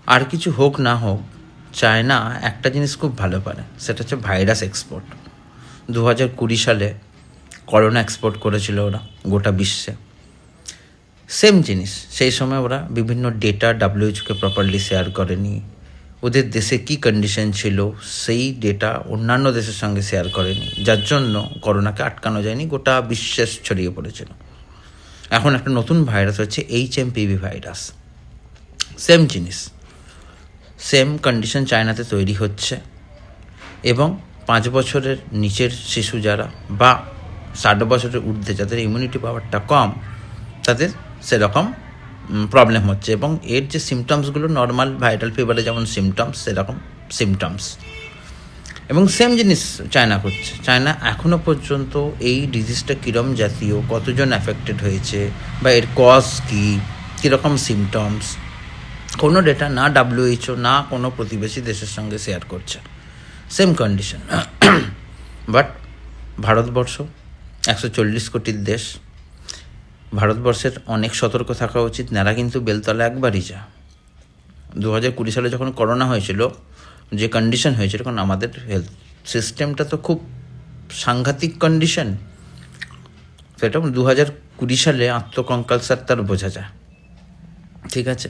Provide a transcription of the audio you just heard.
আর কিছু হোক না হোক, চায়না একটা জিনিস খুব ভালো পারে, সেটা হচ্ছে ভাইরাস এক্সপোর্ট। 2020 সালে করোনা এক্সপোর্ট করেছিল ওরা গোটা বিশ্বে। সেম জিনিস, সেই সময় ওরা বিভিন্ন ডেটা WHO-কে প্রপারলি শেয়ার করেনি, ওদের দেশে কী কন্ডিশন ছিল সেই ডেটা অন্যান্য দেশের সঙ্গে শেয়ার করেনি, যার জন্য করোনাকে আটকানো যায়নি, গোটা বিশ্বে ছড়িয়ে পড়েছিল। এখন একটা নতুন ভাইরাস হচ্ছে HMPV ভাইরাস। সেম জিনিস, সেম কন্ডিশন চায়নাতে তৈরি হচ্ছে, এবং 5 বছরের নিচের শিশু যারা বা 60 বছরের ঊর্ধ্বে যাদের ইমিউনিটি পাওয়ারটা কম, তাদের সেরকম প্রবলেম হচ্ছে, এবং এর যে সিমটমসগুলো নর্মাল ভাইরাল ফিভারে যেমন সিমটমস, সেরকম সিমটমস। এবং সেম জিনিস চায়না করছে। চায়না এখনও পর্যন্ত এই ডিজিজটা কীরকম জাতীয়, কতজন অ্যাফেক্টেড হয়েছে, বা এর কজ কী, কীরকম সিমটমস, কোনো ডেটা না WHO না কোনো প্রতিবেশী দেশের সঙ্গে শেয়ার করছে। Same condition. বাট ভারতবর্ষ 140 কোটির দেশ, ভারতবর্ষের অনেক সতর্ক থাকা উচিত। নারা কিন্তু বেলতলা একবারই যা। 2020 সালে যখন করোনা হয়েছিল, যে কন্ডিশন হয়েছিল, কারণ আমাদের হেলথ সিস্টেমটা তো খুব সাংঘাতিক কন্ডিশন, সেটা 2020 সালে আত্মকঙ্কাল স্যার তার বোঝা যায়। ঠিক আছে।